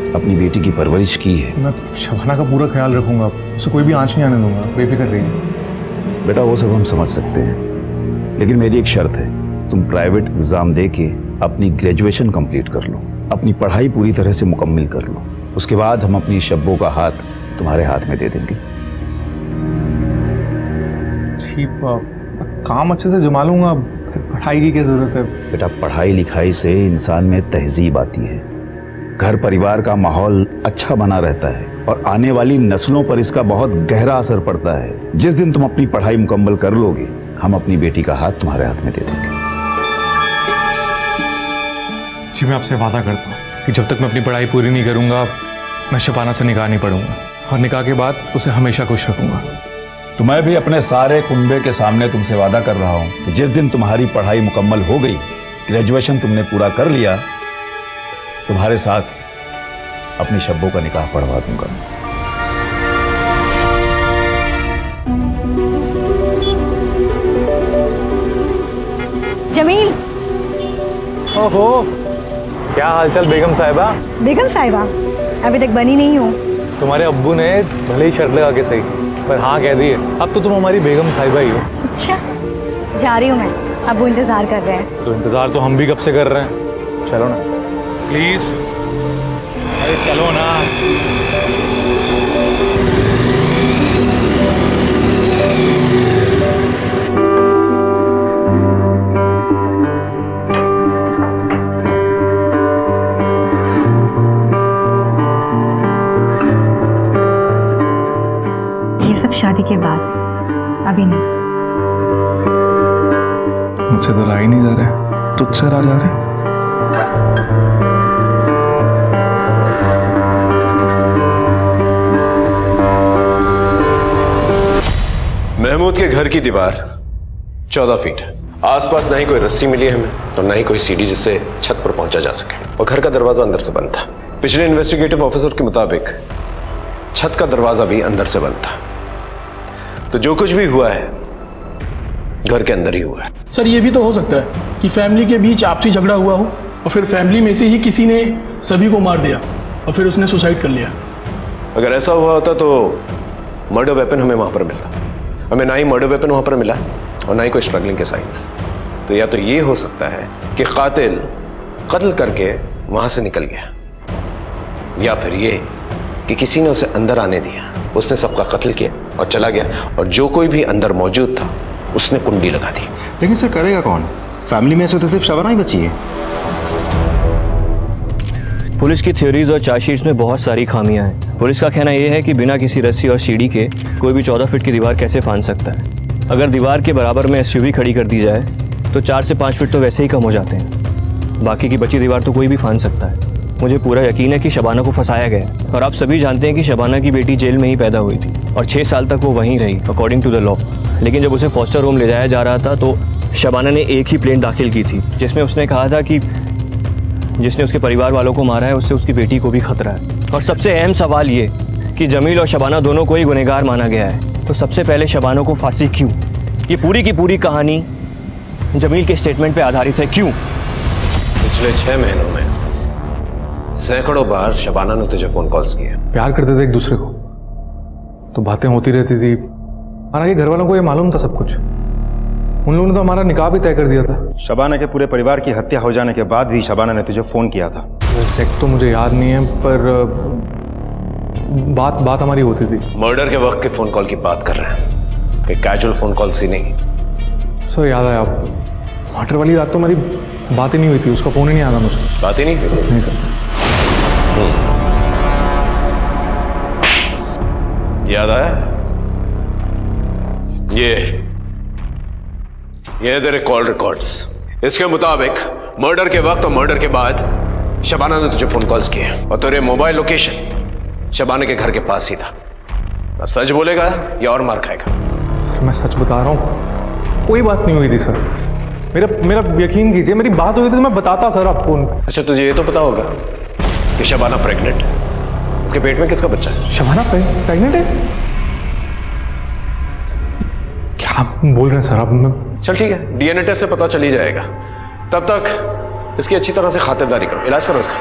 अपनी बेटी की परवरिश की है। मैं शबाना का पूरा ख्याल रखूंगा, उसे कोई भी आंच नहीं आने दूंगा, बेफिक्र रहिए। बेटा वो सब हम समझ सकते हैं, लेकिन मेरी एक शर्त है, तुम प्राइवेट एग्ज़ाम दे के अपनी ग्रेजुएशन कंप्लीट कर लो, अपनी पढ़ाई पूरी तरह से मुकम्मल कर लो। उसके बाद हम अपनी शब्बों का हाथ तुम्हारे हाथ में दे देंगे। ठीक, काम अच्छे से जमा लूंगा, पढ़ाई की क्या जरूरत है? बेटा, पढ़ाई लिखाई से इंसान में तहजीब आती है, घर परिवार का माहौल अच्छा बना रहता है और आने वाली नस्लों पर इसका बहुत गहरा असर पड़ता है। जिस दिन तुम अपनी पढ़ाई मुकम्मल कर लोगे, हम अपनी बेटी का हाथ तुम्हारे हाथ में दे देंगे। जी मैं आपसे वादा करता हूँ कि जब तक मैं अपनी पढ़ाई पूरी नहीं करूंगा, मैं शबाना से निकाह नहीं पढ़ूंगा और निकाह के बाद उसे हमेशा खुश रखूंगा। तो मैं भी अपने सारे कुनबे के सामने तुमसे वादा कर रहा हूँ कि जिस दिन तुम्हारी पढ़ाई मुकम्मल हो गई, ग्रेजुएशन तुमने पूरा कर लिया, तुम्हारे साथ अपनी शब्बों का निकाह पढ़वा दूंगा। जमील। ओहो, क्या हालचाल बेगम साहिबा? बेगम साहिबा अभी तक बनी नहीं हूँ। तुम्हारे अब्बू ने भले ही शर्त लगा के सही, पर हाँ कह दी है। अब तो तुम हमारी बेगम साहिबा ही हो। अच्छा, जा रही हूँ मैं, अब वो इंतजार कर रहे हैं। तो इंतजार तो हम भी कब से कर रहे हैं। चलो ना प्लीज, अरे चलो ना। ये सब शादी के बाद, अभी नहीं। मुझसे तो ला ही नहीं जा रहे, तुझसे ला जा रहे। महमूद के घर की दीवार 14 फीट है। आसपास ना ही कोई रस्सी मिली है हमें और ना ही कोई सीढ़ी जिससे छत पर पहुंचा जा सके, और घर का दरवाजा अंदर से बंद था। पिछले इन्वेस्टिगेटिव ऑफिसर के मुताबिक छत का दरवाजा भी अंदर से बंद था। तो जो कुछ भी हुआ है घर के अंदर ही हुआ है। सर ये भी तो हो सकता है कि फैमिली के बीच आपसी झगड़ा हुआ हो और फिर फैमिली में से ही किसी ने सभी को मार दिया और फिर उसने सुसाइड कर लिया। अगर ऐसा हुआ होता तो मर्डर वेपन हमें वहां पर मिलता। हमें ना ही मर्डर वेपन वहां पर मिला और ना ही कोई स्ट्रगलिंग के साइंस। तो या तो ये हो सकता है कि कातिल कत्ल करके वहां से निकल गया, या फिर ये कि किसी ने उसे अंदर आने दिया, उसने सबका कत्ल किया और चला गया, और जो कोई भी अंदर मौजूद था उसने कुंडी लगा दी। लेकिन सर करेगा कौन? फैमिली में से तो सिर्फ शबाना ही बची है। पुलिस की थ्योरीज और चार्जशीट्स में बहुत सारी खामियां हैं। पुलिस का कहना यह है कि बिना किसी रस्सी और सीढ़ी के कोई भी 14 फीट की दीवार कैसे फांद सकता है। अगर दीवार के बराबर में एसयूवी खड़ी कर दी जाए तो 4 से 5 फीट तो वैसे ही कम हो जाते हैं। बाकी की बची दीवार तो कोई भी फांद सकता है। मुझे पूरा यकीन है कि शबाना को फंसाया गया है, और आप सभी जानते हैं कि शबाना की बेटी जेल में ही पैदा हुई थी और 6 साल तक वो वहीं रही अकॉर्डिंग टू द लॉ। लेकिन जब उसे फॉस्टर होम ले जाया जा रहा था तो शबाना ने एक ही प्लेन दाखिल की थी जिसमें उसने कहा था कि जिसने उसके परिवार वालों को मारा है उससे उसकी बेटी को भी खतरा है। और सबसे अहम सवाल ये कि जमील और शबाना दोनों को ही गुनहगार माना गया है, तो सबसे पहले शबाना को फांसी क्यों? ये पूरी की पूरी कहानी जमील के स्टेटमेंट पे आधारित है। क्यों? पिछले 6 महीनों में सैकड़ों बार शबाना ने तुझे फोन कॉल्स किए। प्यार करते थे एक दूसरे को तो बातें होती रहती थी। हालांकि घर वालों को ये मालूम था सब कुछ। उन लोगों ने तो हमारा निकाह भी तय कर दिया था। शबाना के पूरे परिवार की हत्या हो जाने के बाद भी शबाना ने तुझे फोन किया था। एग्जैक्ट तो मुझे याद नहीं है, पर बात हमारी होती थी। मर्डर के वक्त के फोन कॉल की बात कर रहे हैं, कोई कैजुअल फोन कॉल्स की नहीं। सर याद आया, मर्डर वाली रात तो हमारी बात ही नहीं हुई थी, उसका फोन ही नहीं आया मुझे। बात ही नहीं सर। याद आया? ये तेरे कॉल रिकॉर्ड्स। इसके मुताबिक मर्डर के वक्त और मर्डर के बाद शबाना ने तुझे फोन कॉल्स किए और तेरे मोबाइल लोकेशन शबाना के घर के पास ही था। अब सच बोलेगा या और मार खाएगा? सर मैं सच बता रहा हूँ, कोई बात नहीं हुई थी सर। मेरा यकीन कीजिए, मेरी बात हुई थी तो मैं बताता सर आपको। अच्छा तुझे ये तो पता होगा कि शबाना प्रेग्नेंट है। उसके पेट में किसका बच्चा है? शबाना प्रेग्नेंट है? क्या बोल रहे हैं सर आप? चल ठीक है, डीएनए टेस्ट से पता चल ही जाएगा। तब तक इसकी अच्छी तरह से खातिरदारी करो, इलाज करो इसका।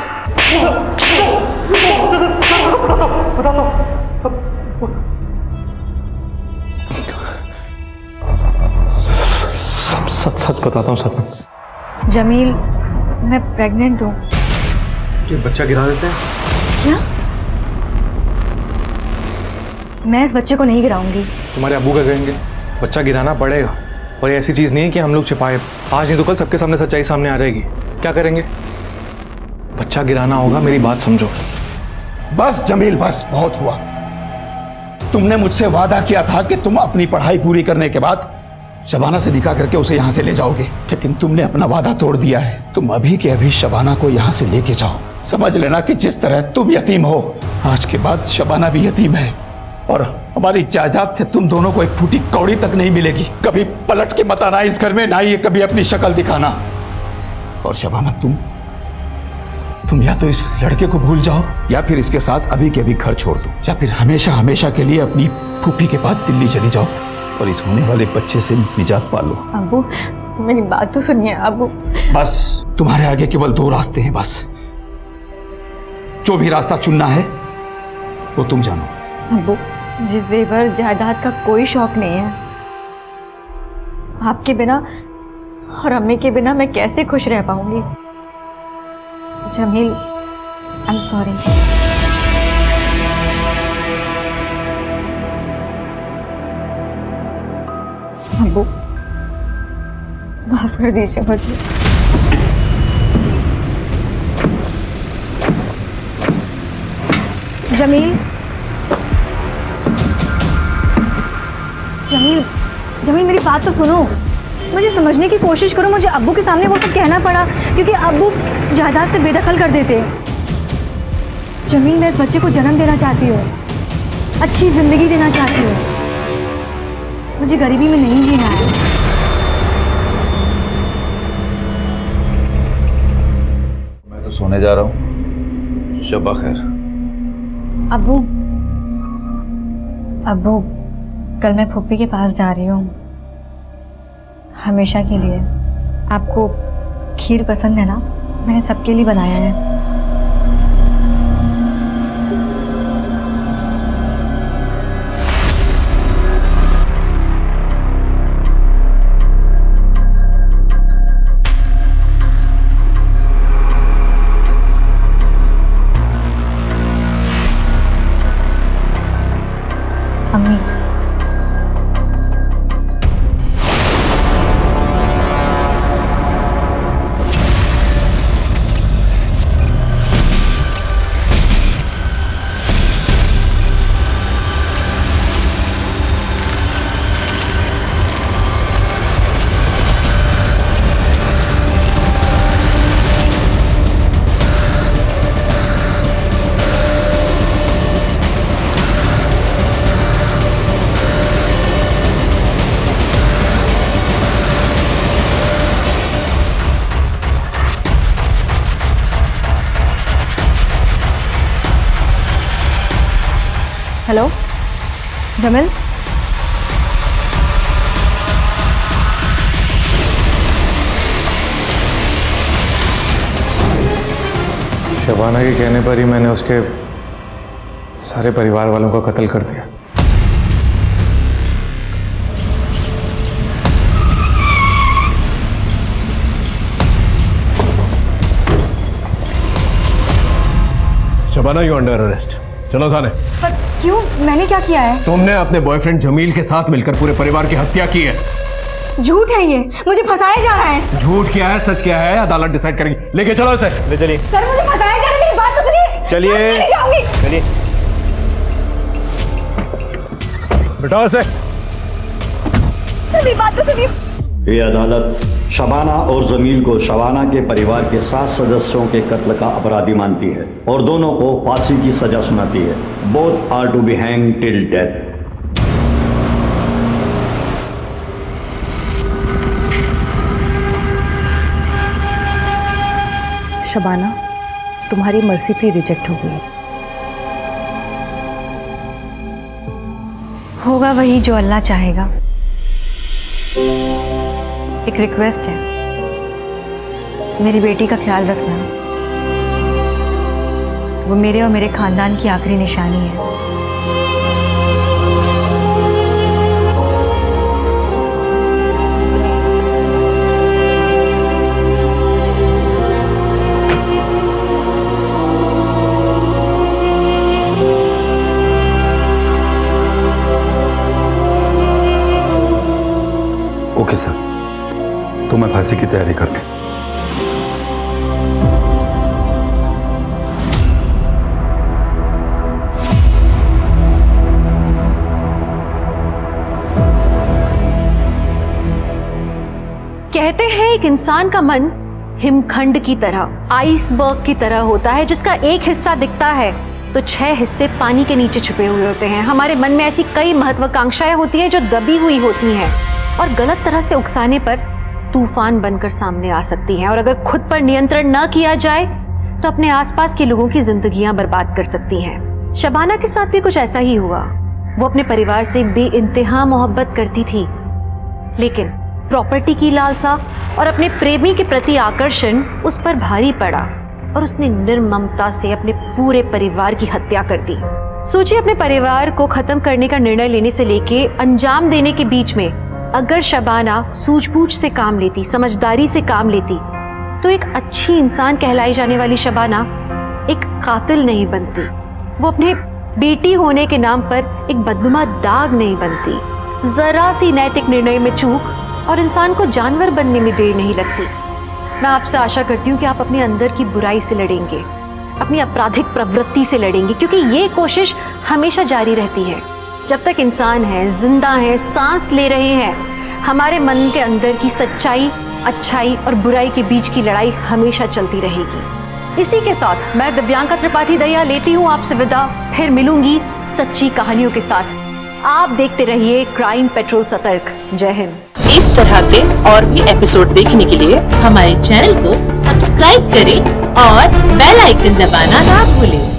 सच बताता हूँ सर। जमील, मैं प्रेग्नेंट हूँ। ये बच्चा गिरा देते हैं क्या? मैं इस बच्चे को नहीं गिराऊंगी। तुम्हारे अब्बू का कहेंगे, बच्चा गिराना पड़ेगा। और ये ऐसी चीज़ नहीं है कि हम लोग छिपाए, आज नहीं तो कल सबके सामने सच्चाई सामने आ जाएगी। क्या करेंगे? बच्चा गिराना होगा, मेरी बात समझो। बस जमील, बस बहुत हुआ। तुमने मुझसे वादा किया था कि तुम अपनी पढ़ाई पूरी करने के बाद शबाना से निकाह करके उसे यहाँ से ले जाओगे, लेकिन तुमने अपना वादा तोड़ दिया है। तुम अभी के अभी शबाना को यहाँ से लेके जाओ। समझ लेना कि जिस तरह तुम यतीम हो, आज के बाद शबाना भी यतीम है, और हमारी जायदाद से तुम दोनों को एक फूटी कौड़ी तक नहीं मिलेगी। कभी पलट के मत आना इस घर में, ना ही कभी अपनी शक्ल दिखाना। और शबाना, तुम या तो इस लड़के को भूल जाओ, या फिर इसके साथ अभी के अभी घर छोड़ दो, या फिर हमेशा हमेशा के लिए अपनी फूफी के पास दिल्ली चली जाओ और इस होने वाले बच्चे से निजात पा लो। अब्बू, मेरी बात तो सुनिए अब्बू। बस तुम्हारे आगे केवल दो रास्ते हैं, बस जो भी रास्ता चुनना है वो तुम जानो। अब्बू, मुझे जेवर जायदाद का कोई शौक नहीं है। आपके बिना और अम्मी के बिना मैं कैसे खुश रह पाऊंगी। Jameel, I am sorry. अब्बू, माफ कर दीजिए मुझे। जमील, जमील, जमील, मेरी बात तो सुनो। मुझे समझने की कोशिश करो। मुझे अब्बू के सामने वो सब कहना पड़ा क्योंकि अब्बू जायदाद से बेदखल कर देते। जमील, मैं इस बच्चे को जन्म देना चाहती हूँ, अच्छी जिंदगी देना चाहती हूँ। मुझे गरीबी में नहीं जीना है। मैं तो सोने जा रहा हूँ। शब्बा खैर। अब्बू, अब्बू, कल मैं फूफी के पास जा रही हूँ, हमेशा के लिए। आपको खीर पसंद है ना? मैंने सबके लिए बनाया है। अम्मी, हेलो जमील, शबाना के कहने पर ही मैंने उसके सारे परिवार वालों का कत्ल कर दिया। Shabana, you under arrest. चलो थाने। पर क्यों? मैंने क्या किया है? तुमने अपने बॉयफ्रेंड जमील के साथ मिलकर पूरे परिवार की हत्या की है। झूठ है ये, मुझे फंसाया जा रहा है। झूठ क्या है, सच क्या है, अदालत डिसाइड करेगी। लेके चलो इसे, ले चलिए। सर, मुझे फंसाया जा रहा है, मेरी बात तो सुनिए। चलिए। मैं नहीं जाऊंगी। चलिए, बिठाओ इसे। मेरी बात तो सुनिए। ये अदालत शबाना और जमील को शबाना के परिवार के 7 सदस्यों के कत्ल का अपराधी मानती है और दोनों को फांसी की सजा सुनाती है। Both are to be hang till death. Shabana, तुम्हारी मर्सी प्ली रिजेक्ट हो गई। होगा वही जो अल्लाह चाहेगा। एक रिक्वेस्ट है, मेरी बेटी का ख्याल रखना। वो मेरे और मेरे खानदान की आखिरी निशानी है। ओके सर, तो मैं फांसी की तैयारी करती हूँ। कहते हैं एक इंसान का मन हिमखंड की तरह, आइसबर्ग की तरह होता है, जिसका एक हिस्सा दिखता है तो 6 हिस्से पानी के नीचे छुपे हुए होते हैं। हमारे मन में ऐसी कई महत्वाकांक्षाएं होती हैं जो दबी हुई होती हैं और गलत तरह से उकसाने पर तूफान बनकर सामने आ सकती हैं, और अगर खुद पर नियंत्रण न किया जाए तो अपने आसपास के लोगों की जिंदगियां बर्बाद कर सकती हैं। शबाना के साथ भी कुछ ऐसा ही हुआ। वो अपने परिवार से बेइंतहा मोहब्बत करती थी, लेकिन प्रॉपर्टी की लालसा और अपने प्रेमी के प्रति आकर्षण उस पर भारी पड़ा और उसने निर्ममता से अपने पूरे परिवार की हत्या कर दी। सोचिए, अपने परिवार को खत्म करने का निर्णय लेने से लेके अंजाम देने के बीच में अगर शबाना सूझबूझ से काम लेती, समझदारी से काम लेती, तो एक अच्छी इंसान कहलाई जाने वाली शबाना एक कातिल नहीं बनती। वो अपने बेटी होने के नाम पर एक बदनुमा दाग नहीं बनती। जरा सी नैतिक निर्णय में चूक और इंसान को जानवर बनने में देर नहीं लगती। मैं आपसे आशा करती हूँ कि आप अपने अंदर की बुराई से लड़ेंगे, अपनी आपराधिक प्रवृत्ति से लड़ेंगे, क्योंकि ये कोशिश हमेशा जारी रहती है। जब तक इंसान है, जिंदा है, सांस ले रहे हैं, हमारे मन के अंदर की सच्चाई, अच्छाई और बुराई के बीच की लड़ाई हमेशा चलती रहेगी। इसी के साथ मैं दिव्यांका त्रिपाठी दया लेती हूँ आपसे विदा। फिर मिलूंगी सच्ची कहानियों के साथ। आप देखते रहिए क्राइम पेट्रोल सतर्क। जय हिंद। इस तरह के और भी एपिसोड देखने के लिए हमारे चैनल को सब्सक्राइब करें और बेल आइकन दबाना ना भूलें।